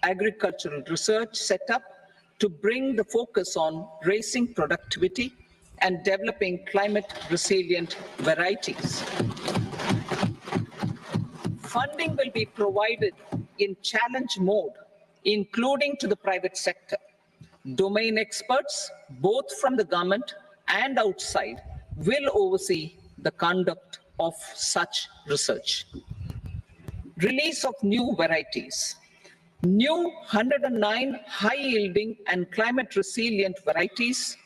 agricultural research set up to bring the focus on raising productivity and developing climate-resilient varieties. Funding will be provided in challenge mode, including to the private sector. Domain experts, both from the government and outside, will oversee the conduct of such research. Release of new varieties. New 109 high-yielding and climate-resilient varieties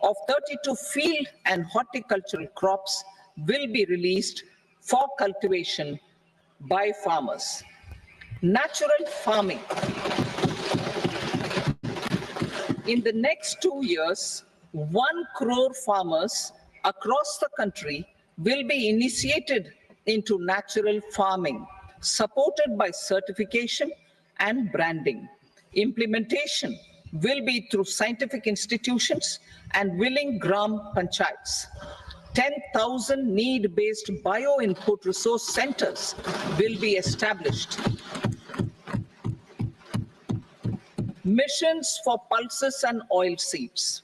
of 32 field and horticultural crops will be released for cultivation by farmers. Natural farming. In the next 2 years, 1 crore farmers across the country will be initiated into natural farming, supported by certification and branding. Implementation will be through scientific institutions and willing gram panchayats. 10,000 need-based bio-input resource centers will be established. Missions for pulses and oil seeds.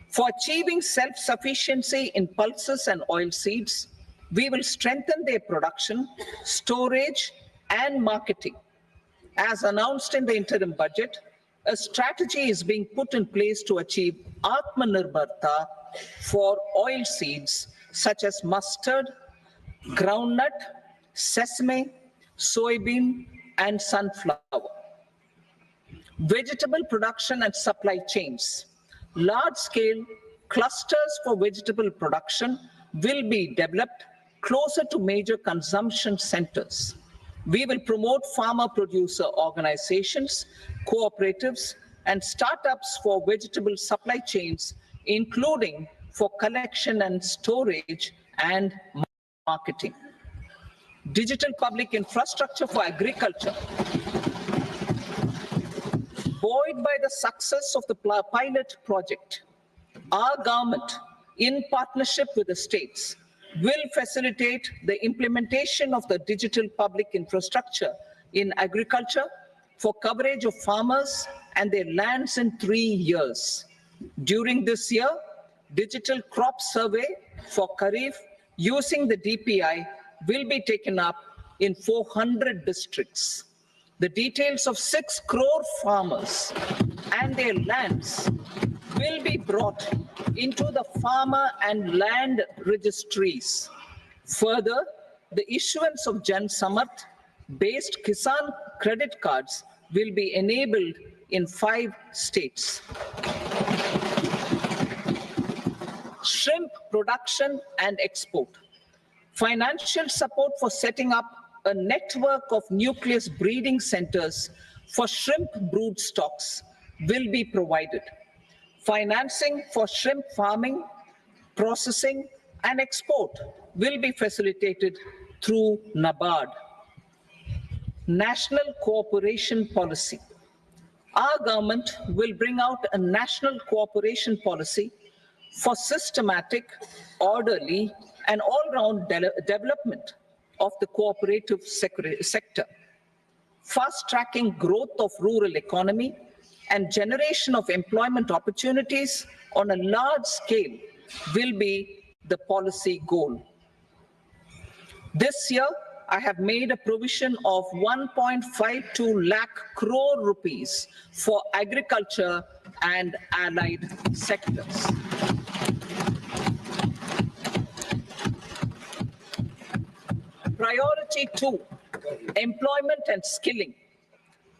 For achieving self-sufficiency in pulses and oil seeds, we will strengthen their production, storage, and marketing. As announced in the interim budget, a strategy is being put in place to achieve Atmanirbharta for oil seeds such as mustard, groundnut, sesame, soybean, and sunflower. Vegetable production and supply chains. Large-scale clusters for vegetable production will be developed closer to major consumption centers. We will promote farmer-producer organizations, cooperatives, and startups for vegetable supply chains, including for collection and storage and marketing. Digital public infrastructure for agriculture. Buoyed by the success of the pilot project, our government, in partnership with the states, will facilitate the implementation of the digital public infrastructure in agriculture for coverage of farmers and their lands in 3 years. During this year, digital crop survey for Kharif using the DPI will be taken up in 400 districts. The details of 6 crore farmers and their lands will be brought into the farmer and land registries. Further, the issuance of Jan Samarth-based Kisan credit cards will be enabled in 5 states. Shrimp production and export. Financial support for setting up a network of nucleus breeding centers for shrimp brood stocks will be provided. Financing for shrimp farming, processing, and export will be facilitated through NABARD. National cooperation policy. Our government will bring out a national cooperation policy for systematic, orderly, and all-round development of the cooperative sector, fast-tracking growth of rural economy and generation of employment opportunities on a large scale will be the policy goal. This year, I have made a provision of 1.52 lakh crore rupees for agriculture and allied sectors. Priority 2, employment and skilling.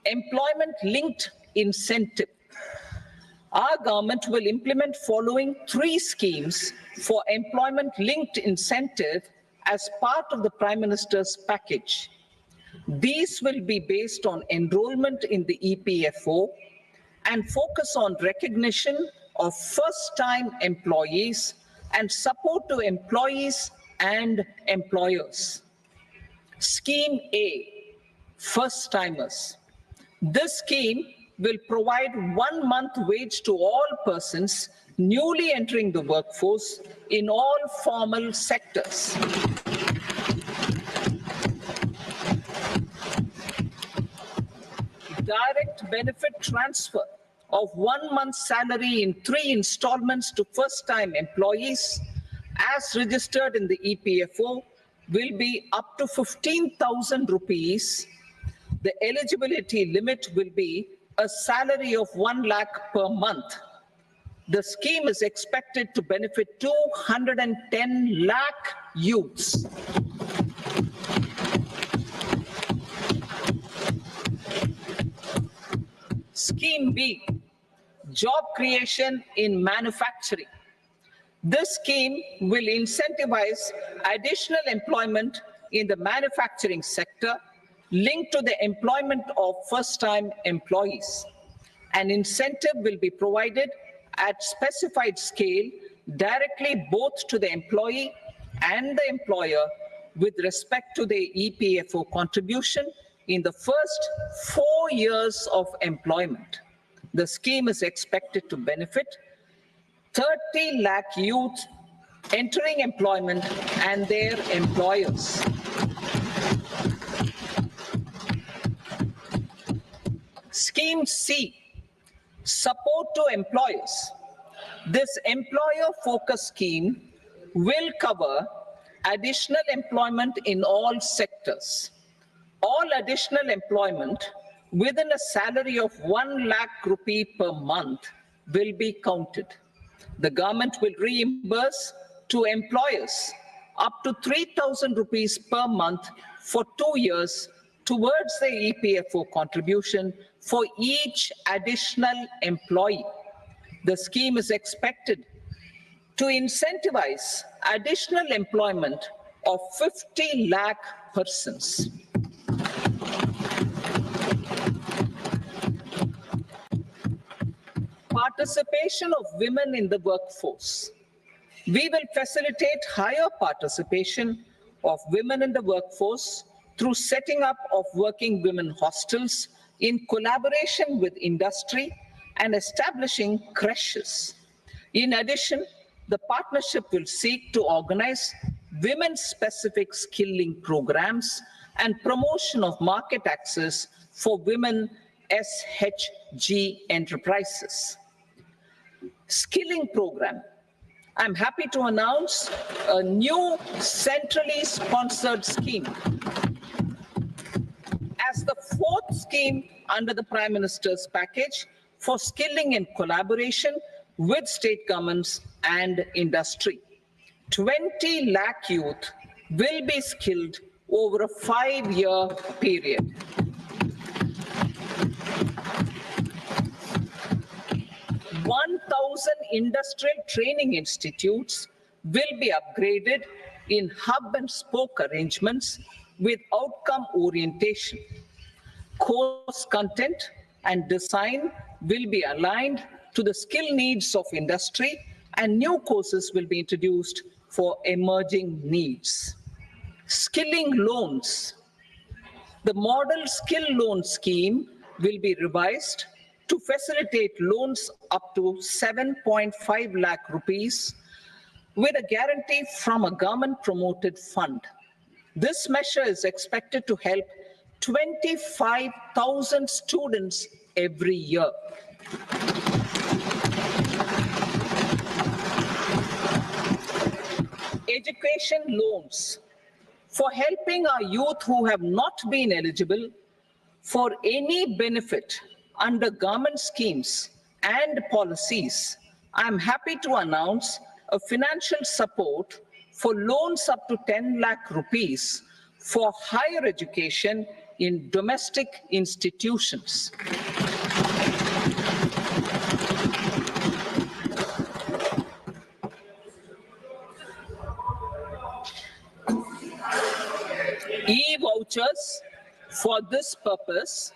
Employment-linked incentive. Our government will implement following 3 schemes for employment-linked incentive as part of the Prime Minister's package. These will be based on enrollment in the EPFO and focus on recognition of first-time employees and support to employees and employers. Scheme A, first-timers. This scheme will provide 1 month wage to all persons newly entering the workforce in all formal sectors. direct benefit transfer of 1 month's salary in 3 installments to first-time employees as registered in the EPFO will be up to 15,000 rupees. The eligibility limit will be a salary of 1 lakh per month. The scheme is expected to benefit 210 lakh youths. Scheme B, job creation in manufacturing. This scheme will incentivize additional employment in the manufacturing sector linked to the employment of first-time employees. An incentive will be provided at specified scale directly both to the employee and the employer with respect to the EPFO contribution in the first 4 years of employment. The scheme is expected to benefit 30 lakh youth entering employment and their employers. Scheme C, support to employers. This employer-focused scheme will cover additional employment in all sectors. All additional employment within a salary of 1 lakh rupee per month will be counted. The government will reimburse to employers up to 3,000 rupees per month for 2 years towards the EPFO contribution for each additional employee. The scheme is expected to incentivize additional employment of 50 lakh persons. Participation of women in the workforce. We will facilitate higher participation of women in the workforce through setting up of working women hostels in collaboration with industry and establishing creches. In addition, the partnership will seek to organize women-specific skilling programs and promotion of market access for women SHG enterprises. Skilling program. I'm happy to announce a new centrally sponsored scheme as the 4th scheme under the Prime Minister's package for skilling in collaboration with state governments and industry. 20 lakh youth will be skilled over a 5-year period. Industrial training institutes will be upgraded in hub and spoke arrangements with outcome orientation. Course content and design will be aligned to the skill needs of industry, and new courses will be introduced for emerging needs. Skilling loans. The model skill loan scheme will be revised to facilitate loans up to 7.5 lakh rupees with a guarantee from a government-promoted fund. This measure is expected to help 25,000 students every year. Education loans. For helping our youth who have not been eligible for any benefit under government schemes and policies, I'm happy to announce a financial support for loans up to 10 lakh rupees for higher education in domestic institutions. E-vouchers for this purpose.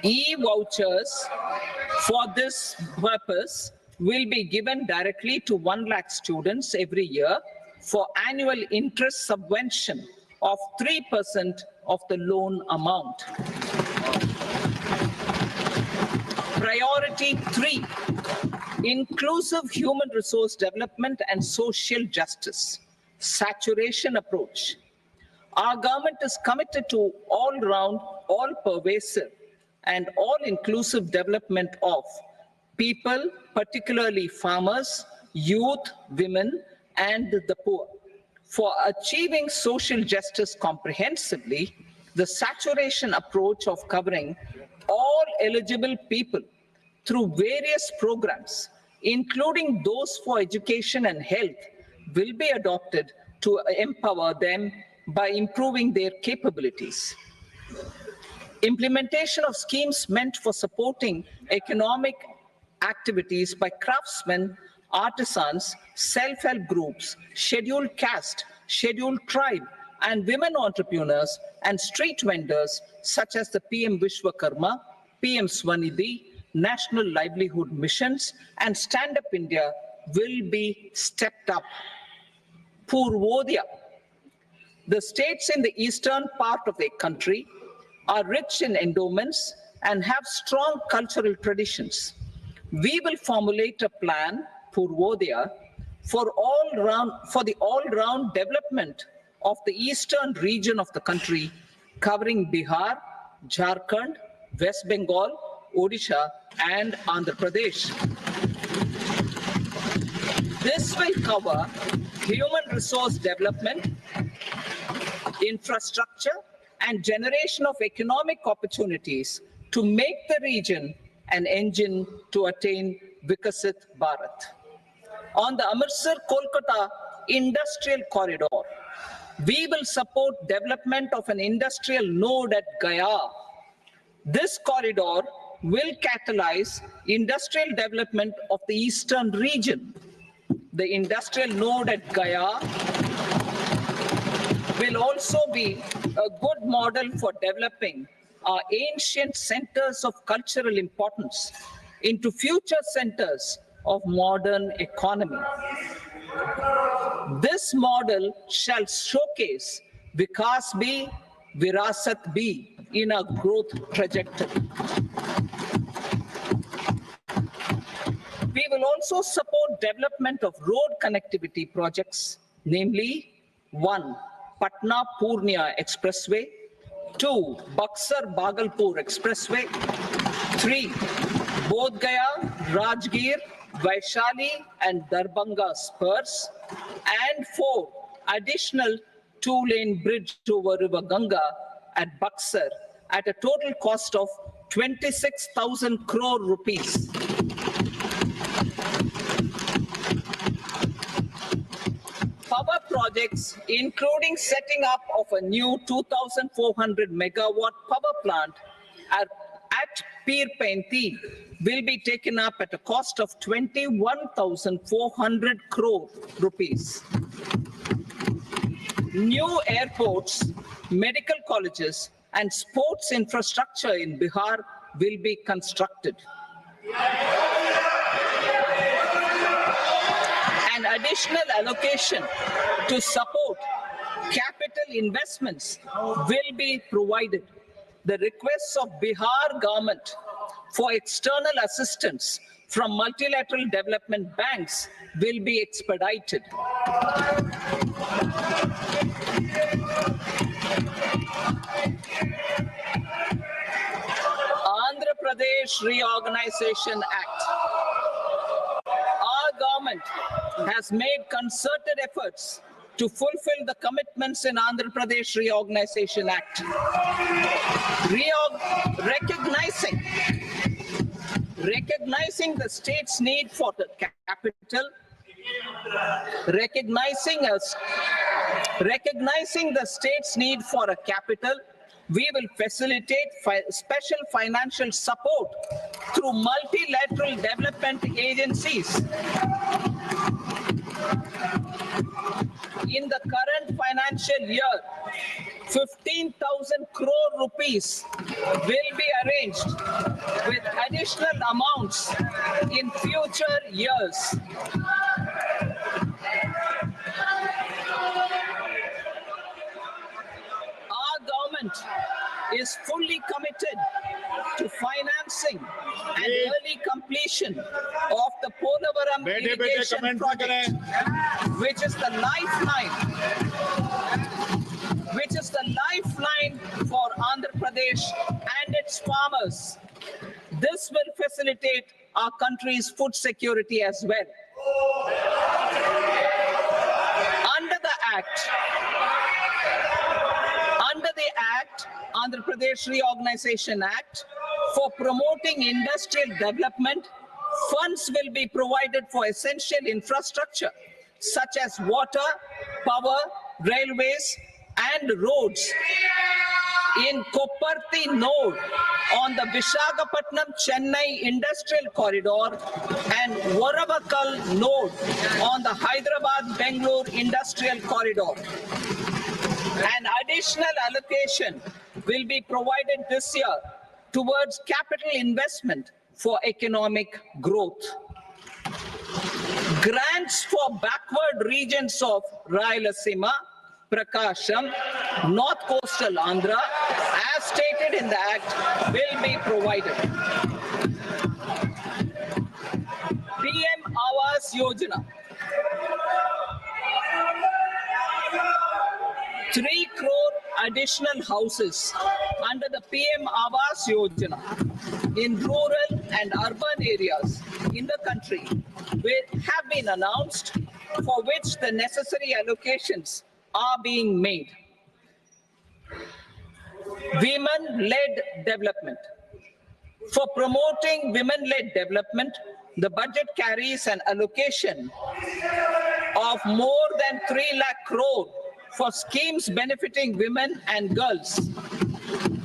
E-vouchers for this purpose will be given directly to 1 lakh students every year for annual interest subvention of 3% of the loan amount. Priority 3, inclusive human resource development and social justice, saturation approach. Our government is committed to all-round, all-pervasive, and all-inclusive development of people, particularly farmers, youth, women, and the poor. For achieving social justice comprehensively, the saturation approach of covering all eligible people through various programs, including those for education and health, will be adopted to empower them by improving their capabilities. Implementation of schemes meant for supporting economic activities by craftsmen, artisans, self-help groups, scheduled caste, scheduled tribe, and women entrepreneurs and street vendors such as the PM Vishwakarma, PM Swanidhi, National Livelihood Missions, and Stand Up India will be stepped up. Purvodaya. The states in the eastern part of the country are rich in endowments and have strong cultural traditions. We will formulate a plan, Purvodaya, for the all-round development of the eastern region of the country, covering Bihar, Jharkhand, West Bengal, Odisha, and Andhra Pradesh. This will cover human resource development, infrastructure, and generation of economic opportunities to make the region an engine to attain Vikasit Bharat. On the Amritsar-Kolkata Industrial Corridor, we will support development of an industrial node at Gaya. This corridor will catalyze industrial development of the eastern region. The industrial node at Gaya will also be a good model for developing our ancient centers of cultural importance into future centers of modern economy. This model shall showcase Vikas B, Virasat B in a growth trajectory. We will also support development of road connectivity projects, namely 1. Patna-Purnia Expressway, 2. Buxar-Bhagalpur Expressway, 3. Bodh Gaya, Rajgir, Vaishali and Darbhanga spurs, and 4. Additional 2-lane bridge over River Ganga at Buxar at a total cost of 26,000 crore rupees. Power projects, including setting up of a new 2,400 megawatt power plant at Pir Painti, will be taken up at a cost of 21,400 crore rupees. New airports, medical colleges, and sports infrastructure in Bihar will be constructed. An additional allocation to support capital investments will be provided. The requests of Bihar government for external assistance from multilateral development banks will be expedited. Andhra Pradesh Reorganization Act. Our government has made concerted efforts to fulfill the commitments in Andhra Pradesh Reorganization Act. Recognizing the state's need for the capital, recognizing the state's need for a capital, we will facilitate special financial support through multilateral development agencies. In the current financial year, 15,000 crore rupees will be arranged with additional amounts in future years. Our government is fully committed to financing and early completion of the Polavaram irrigation project, which is the lifeline a lifeline for Andhra Pradesh and its farmers. This will facilitate our country's food security as well. Under the Act, Andhra Pradesh Reorganization Act, for promoting industrial development, funds will be provided for essential infrastructure such as water, power, railways, and roads in Kopparthi node on the Visakhapatnam-Chennai Industrial Corridor and Varavakal node on the Hyderabad-Bangalore Industrial Corridor. An additional allocation will be provided this year towards capital investment for economic growth. Grants for backward regions of Rayalaseema, Prakasham, North Coastal Andhra, as stated in the Act, will be provided. PM Awas Yojana. 3 crore additional houses under the PM Awas Yojana in rural and urban areas in the country have been announced, for which the necessary allocations are being made. Women-led development. For promoting women-led development, the budget carries an allocation of more than 3 lakh crore for schemes benefiting women and girls.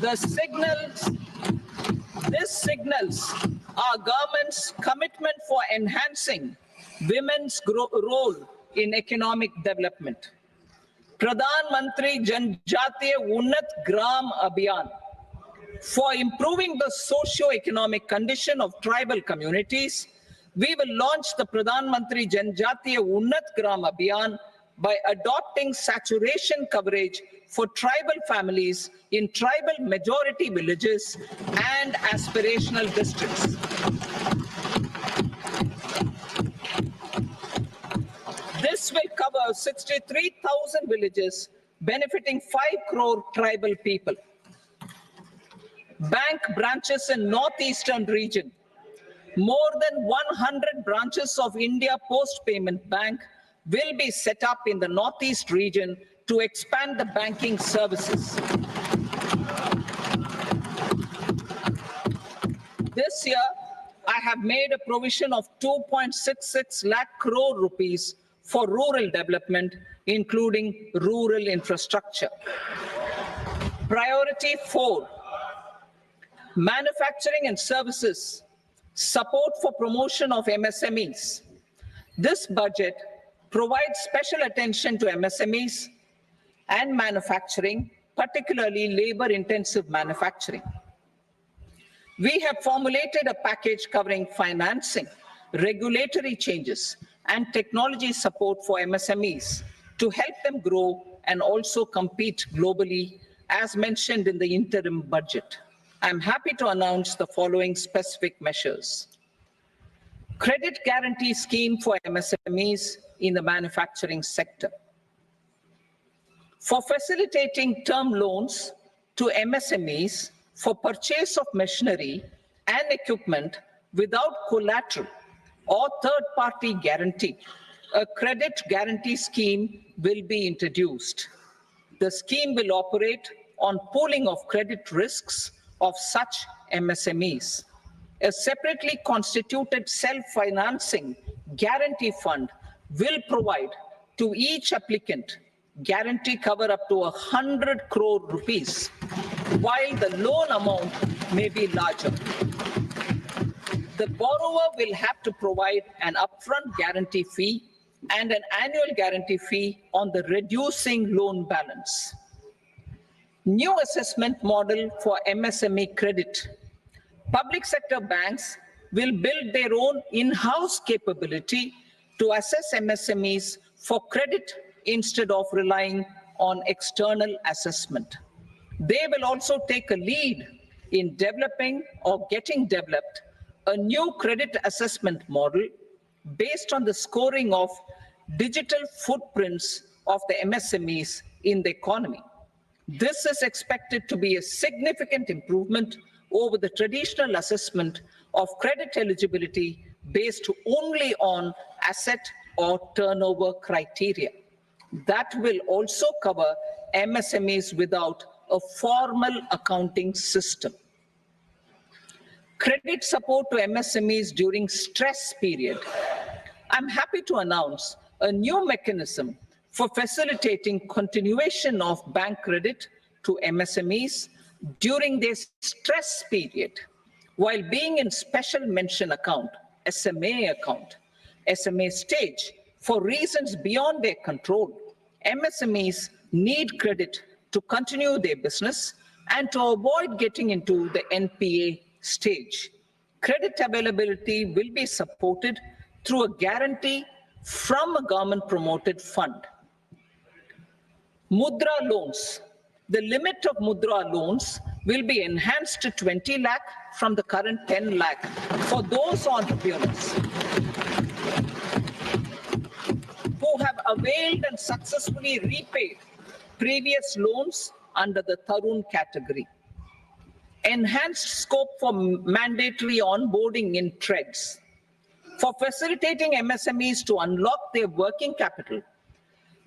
This signals our government's commitment for enhancing women's role in economic development. Pradhan Mantri Janjatiya Unnat Gram Abhiyan. For improving the socio-economic condition of tribal communities, we will launch the Pradhan Mantri Janjatiya Unnat Gram Abhiyan by adopting saturation coverage for tribal families in tribal majority villages and aspirational districts. This will cover 63,000 villages, benefiting 5 crore tribal people. Bank branches in northeastern region. More than 100 branches of India Post Payment Bank will be set up in the northeast region to expand the banking services. This year, I have made a provision of 2.66 lakh crore rupees for rural development, including rural infrastructure. Priority 4, manufacturing and services, support for promotion of MSMEs. This budget provides special attention to MSMEs and manufacturing, particularly labor-intensive manufacturing. We have formulated a package covering financing, regulatory changes, and technology support for MSMEs to help them grow and also compete globally, as mentioned in the interim budget. I'm happy to announce the following specific measures. Credit guarantee scheme for MSMEs in the manufacturing sector. For facilitating term loans to MSMEs for purchase of machinery and equipment without collateral or third-party guarantee, a credit guarantee scheme will be introduced. The scheme will operate on pooling of credit risks of such MSMEs. A separately constituted self-financing guarantee fund will provide to each applicant guarantee cover up to 100 crore rupees, while the loan amount may be larger. The borrower will have to provide an upfront guarantee fee and an annual guarantee fee on the reducing loan balance. New assessment model for MSME credit. Public sector banks will build their own in-house capability to assess MSMEs for credit instead of relying on external assessment. They will also take a lead in developing or getting developed a new credit assessment model based on the scoring of digital footprints of the MSMEs in the economy. This is expected to be a significant improvement over the traditional assessment of credit eligibility based only on asset or turnover criteria. That will also cover MSMEs without a formal accounting system. Credit support to MSMEs during stress period. I'm happy to announce a new mechanism for facilitating continuation of bank credit to MSMEs during their stress period while being in special mention account, SMA stage. For reasons beyond their control, MSMEs need credit to continue their business and to avoid getting into the NPA stage. Credit availability will be supported through a guarantee from a government-promoted fund. Mudra loans. The limit of Mudra loans will be enhanced to 20 lakh from the current 10 lakh for those entrepreneurs who have availed and successfully repaid previous loans under the Tarun category. Enhanced scope for mandatory onboarding in TREDS. For facilitating MSMEs to unlock their working capital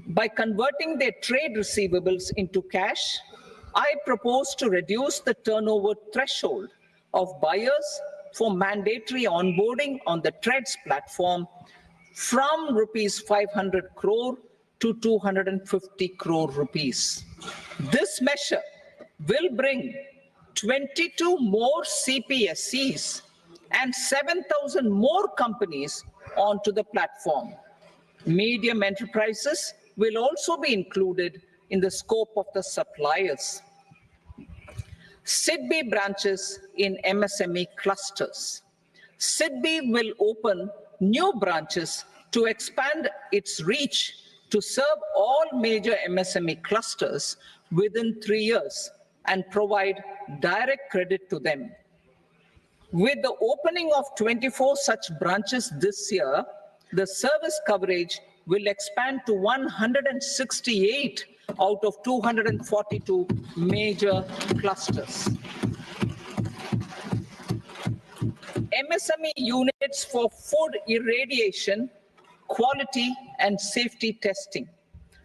by converting their trade receivables into cash, I propose to reduce the turnover threshold of buyers for mandatory onboarding on the TREDS platform from rupees 500 crore to 250 crore rupees. This measure will bring 22 more CPSCs and 7,000 more companies onto the platform. Medium enterprises will also be included in the scope of the suppliers. SIDBI branches in MSME clusters. SIDBI will open new branches to expand its reach to serve all major MSME clusters within 3 years and provide direct credit to them. With the opening of 24 such branches this year, the service coverage will expand to 168 out of 242 major clusters. MSME units for food irradiation, quality and safety testing.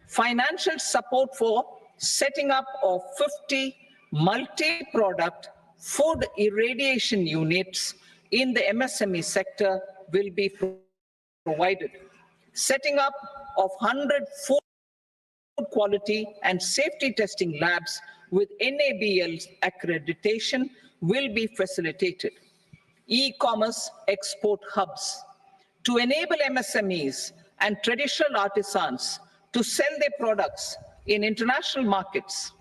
Financial support for setting up of 50 multi-product food irradiation units in the MSME sector will be provided. Setting up of 100 food quality and safety testing labs with NABL accreditation will be facilitated. E-commerce export hubs. To enable MSMEs and traditional artisans to sell their products in international markets,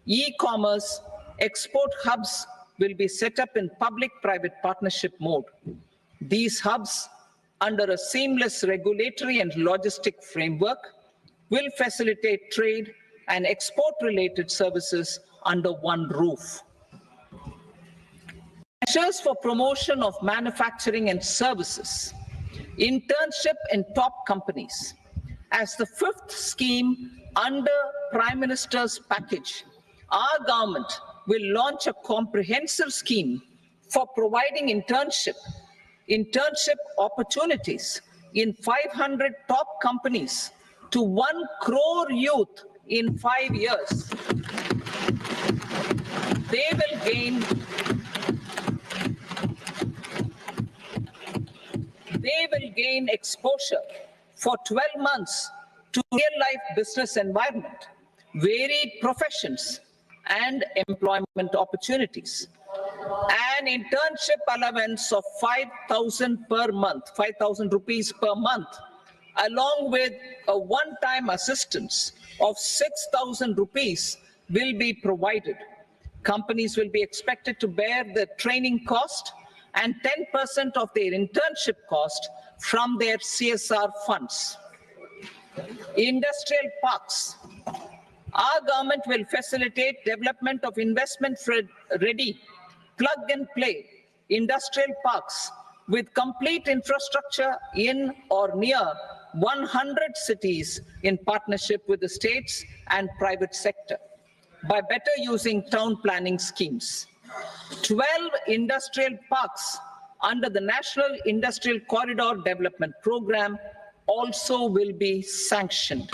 e-commerce export hubs will be set up in public-private partnership mode. These hubs, under a seamless regulatory and logistic framework, will facilitate trade and export-related services under one roof. Measures for promotion of manufacturing and services. Internship in top companies. As the fifth scheme under Prime Minister's package, our government will launch a comprehensive scheme for providing internship opportunities in 500 top companies to 1 crore youth in 5 years. They will gain exposure for 12 months to real-life business environment, varied professions, and employment opportunities. An internship allowance of 5,000 per month, 5,000 rupees per month, along with a one-time assistance of 6,000 rupees will be provided. Companies will be expected to bear the training cost and 10% of their internship cost from their CSR funds. Industrial parks. Our government will facilitate development of investment-ready, plug-and-play industrial parks with complete infrastructure in or near 100 cities in partnership with the states and private sector. by better using town planning schemes. 12 industrial parks under the National Industrial Corridor Development Program also will be sanctioned.